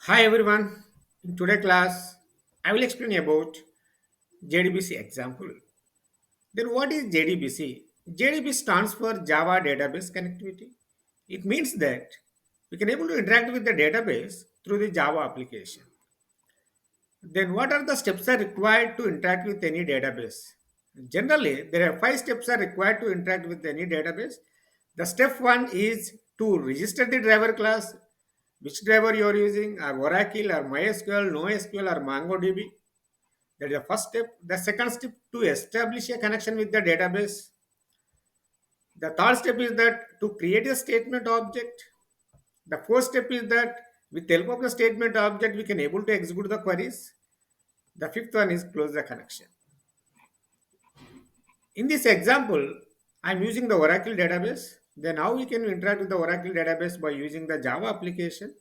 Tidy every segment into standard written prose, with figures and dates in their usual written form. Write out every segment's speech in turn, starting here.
Hi everyone. In today's class, I will explain about JDBC example. Then what is JDBC? JDBC stands for Java Database Connectivity. It means that we can able to interact with the database through the Java application. Then what are the steps are required to interact with any database? Generally, there are five steps are required to interact with any database. The step one is to register the driver class, which driver you are using, or Oracle, or MySQL, NoSQL, or MongoDB. That is the first step. The second step to establish a connection with the database. The third step is that to create a statement object. The fourth step is that with the help of the statement object, we can able to execute the queries. The fifth one is close the connection. In this example, I'm using the Oracle database. Then how we can interact with the Oracle database by using the Java application.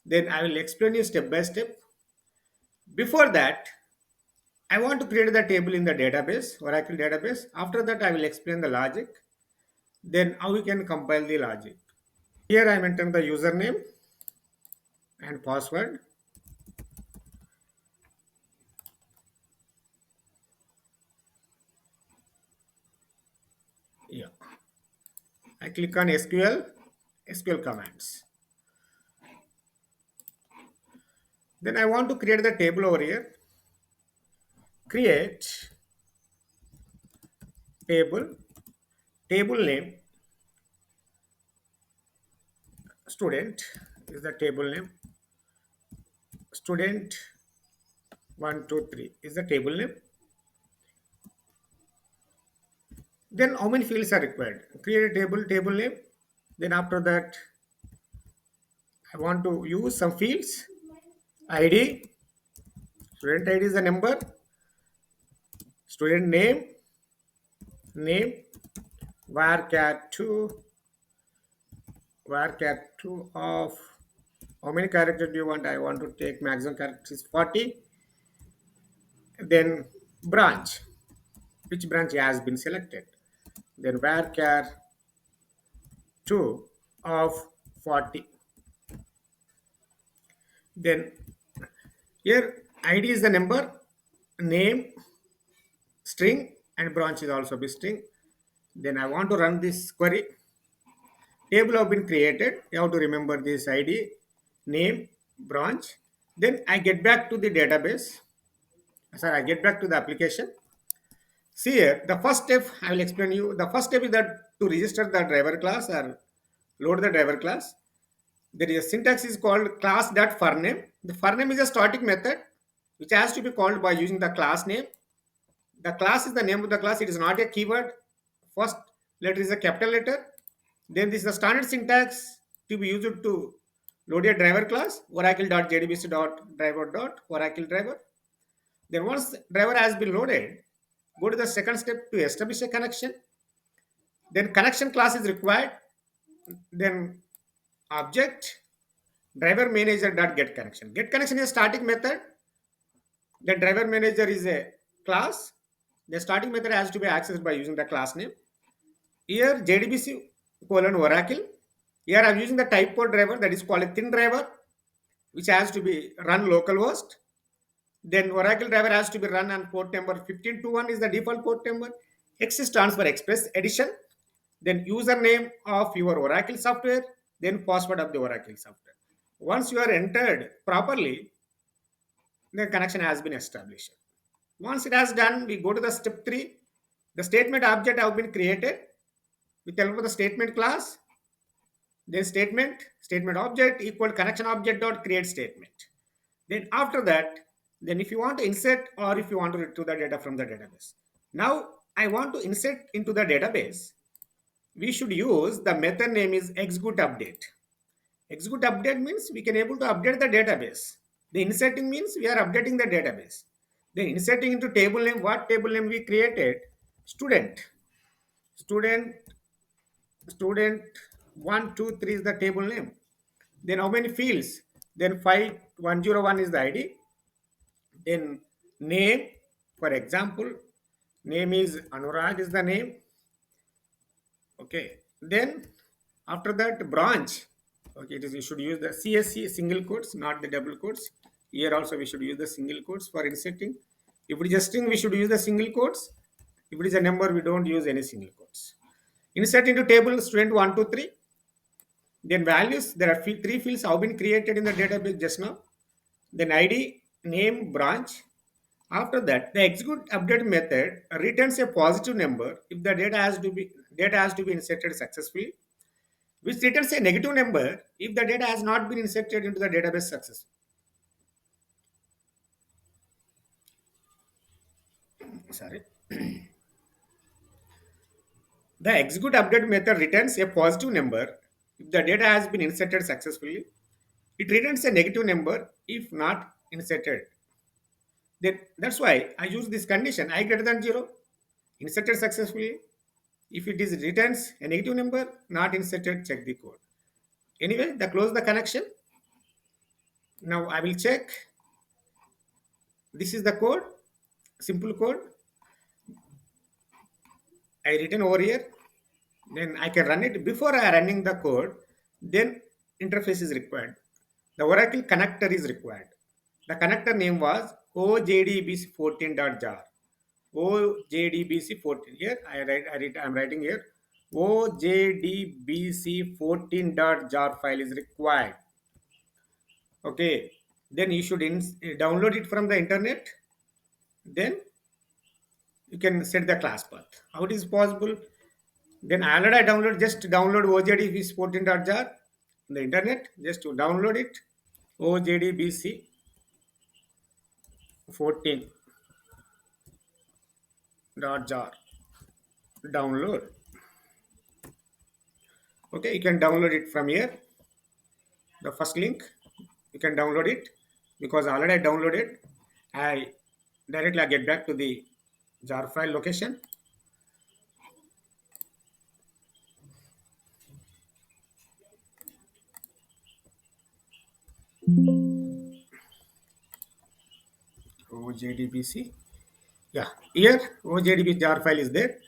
Then I will explain you step by step. Before that, I want to create the table in the database, Oracle database. After that, I will explain the logic. Then how we can compile the logic. Here I am entering the username and password. Yeah. I click on SQL commands. Then I want to create the table over here. Create table, table name, student is the table name. Student 123 is the table name. Then how many fields are required? Create a table name. Then after that, I want to use some fields. ID, student ID is the number. Student name, varchar2, varchar2 of how many characters do you want? I want to take maximum characters is 40. Then branch, which branch has been selected. Then varchar2 of 40. Then here ID is the number, name, string, and branch is also be string. Then I want to run this query. Table have been created. You have to remember this ID, name, branch. Then I get back to the database. Sorry, I get back to the application. See here, the first step I will explain you. The first step is that to register the driver class or load the driver class. There is a syntax is called class.forName. The forName is a static method which has to be called by using the class name. The class is the name of the class. It is not a keyword. First letter is a capital letter. Then this is the standard syntax to be used to load a driver class, oracle.jdbc.driver.oracle driver. Then once driver has been loaded, go to the second step to establish a connection. Then connection class is required. Then object driver manager dot get connection. Get connection is a static method. The driver manager is a class. The starting method has to be accessed by using the class name. Here JDBC colon Oracle. Here I'm using the type code driver that is called a thin driver, which has to be run localhost. Then Oracle driver has to be run on port number 1521 is the default port number. X stands for Express Edition. Then username of your Oracle software. Then password of the Oracle software. Once you are entered properly, the connection has been established. Once it has done, we go to the step 3. The statement object have been created with the help of the statement class. Then statement object equal connection object dot create statement. Then after that, then if you want to insert or if you want to retrieve the data from the database. Now I want to insert into the database. We should use the method name is execute update. Execute update means we can able to update the database. The inserting means we are updating the database. Then inserting into table name, what table name we created? Student. Student 123 is the table name. Then how many fields? Then 5101 is the ID. Then name, for example, name is Anurag is the name. Okay. Then after that branch. Okay, it is you should use the CSC single quotes, not the double quotes. Here also we should use the single quotes for inserting. If it is a string, we should use the single quotes. If it is a number, we don't use any single quotes. Insert into table student 1 to 3. Then values, there are three fields have been created in the database just now. Then ID, name, branch. After that, the execute update method returns a positive number if the data has to be inserted successfully, which returns a negative number if the data has not been inserted into the database successfully. Sorry. The execute update method returns a positive number if the data has been inserted successfully. It returns a negative number if not inserted. Then that's why I use this condition I greater than 0, inserted successfully. If it is returns a negative number, not inserted, check the code. Anyway, the close the connection. Now I will check. This is the code, simple code. I written over here. Then I can run it. Before I running the code, then interface is required. The Oracle connector is required. The connector name was OJDBC14.jar. OJDBC14. Here I'm writing here. OJDBC14.jar file is required. Okay. Then you should download it from the internet. Then you can set the class path. How it is possible? Then already I just download OJDBC14.jar in the internet. Just to download it. OJDBC14.jar. Download. Okay, you can download it from here. The first link, you can download it because already I downloaded. I directly get back to the jar file location. OJDBC. Yeah, here OJDB jar file is there.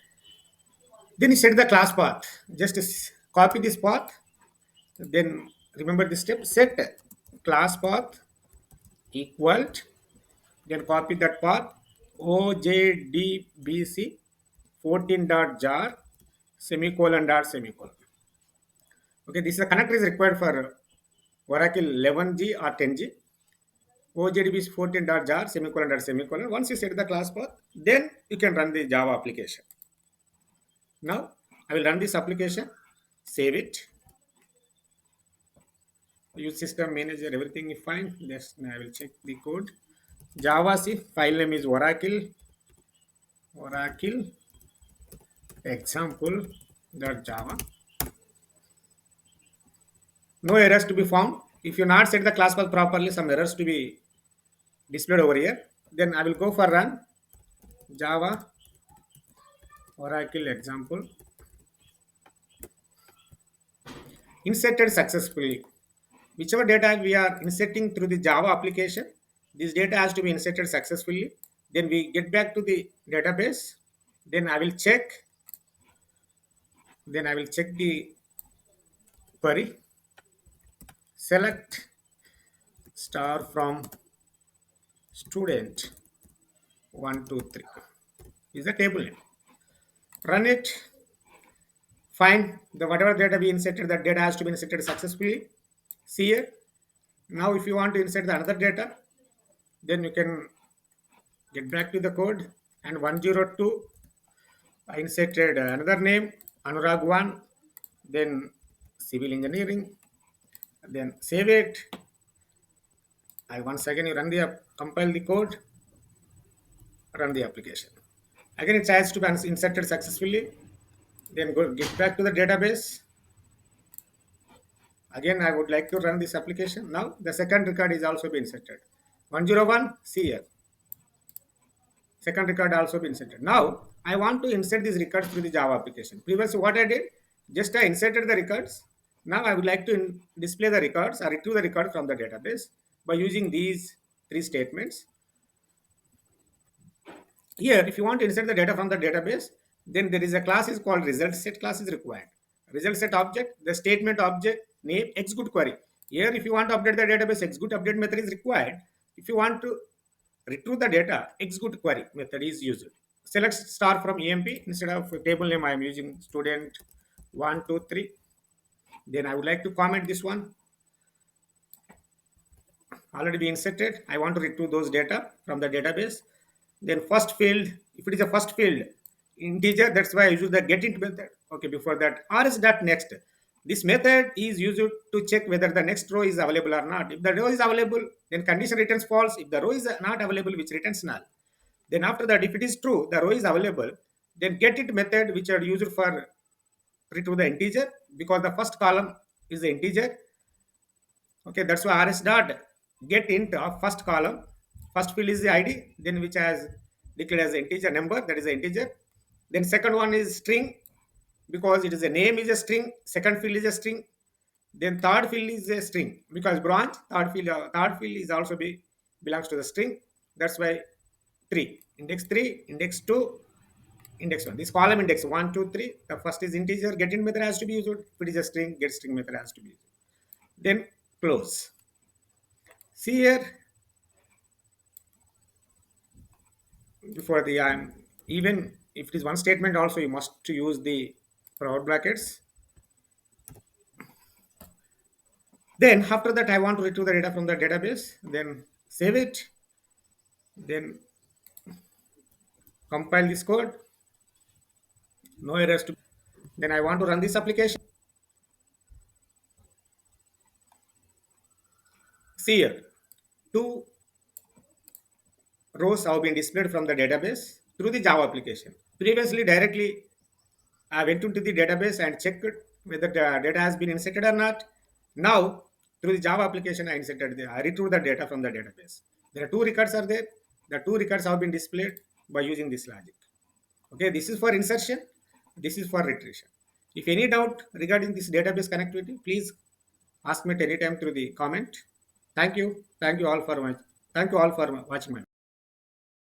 Then you set the class path. Just copy this path. Then remember this step. Set class path equal. Then copy that path. OJDBC 14.jar semicolon dot semicolon. Okay, this is a connector is required for Oracle 11G or 10G. OJDB 14.jar semicolon dot semicolon. Once you set the class path, then you can run the Java application. Now I will run this application, save it. Use system manager, everything is fine. Just I will check the code. Java C file name is Oracle example.java. No errors to be found. If you not set the class path properly, some errors to be displayed over here. Then I will go for run Java Oracle example. Inserted successfully. Whichever data we are inserting through the Java application, this data has to be inserted successfully. Then we get back to the database. Then I will check. The query. Select star from student 1 2 3 is the table name. Run it. Find the whatever data we inserted, that data has to be inserted successfully. See here. Now if you want to insert the another data, then you can get back to the code, and 102 I inserted another name Anurag 1, then civil engineering, then save it. I once again you run the compile the code, run the application. Again it has to be inserted successfully. Then go get back to the database. Again I would like to run this application. Now the second record is also been inserted. 101, see here. Second record also been inserted. Now I want to insert these records through the Java application. Previously what I did, just I inserted the records. Now I would like to display the records or retrieve the record from the database by using these three statements. Here, if you want to insert the data from the database, then there is a class is called result set class is required. Result set object, the statement object name execute query. Here, if you want to update the database, execute update method is required. If you want to retrieve the data, execute query method is used. Select star from EMP. Instead of table name, I am using student 123. Then I would like to comment this one already be inserted. I want to retrieve those data from the database. Then first field, if it is a first field, integer, that's why I use the get int method. Okay, before that, rs dot next. This method is used to check whether the next row is available or not. If the row is available, then condition returns false. If the row is not available, which returns null. Then after that, if it is true, the row is available, then get it method which are used for retrieve the integer, because the first column is the integer. Okay, that's why rs dot get int of first column. First field is the id, then which has declared as the integer number, that is the integer. Then second one is string, because it is a name is a string. Second field is a string. Then third field is a string, because branch third field is also belongs to the string. That's why 3, index 2, index 1. This column index 1, 2, 3. The first is integer, get int method has to be used. If it is a string, get string method has to be used. Then close. See here, before the even if it is one statement also, you must to use the forward brackets. Then after that, I want to retrieve the data from the database. Then save it. Then compile this code. No errors to. Then I want to run this application. See here, two rows have been displayed from the database through the Java application. Previously, directly I went into the database and checked whether the data has been inserted or not. Now, through the Java application, I retrieved the data from the database. There are two records are there. The two records have been displayed by using this logic. Okay, this is for insertion. This is for retrieval. If any doubt regarding this database connectivity, please ask me at any time through the comment. Thank you. Thank you all for watching my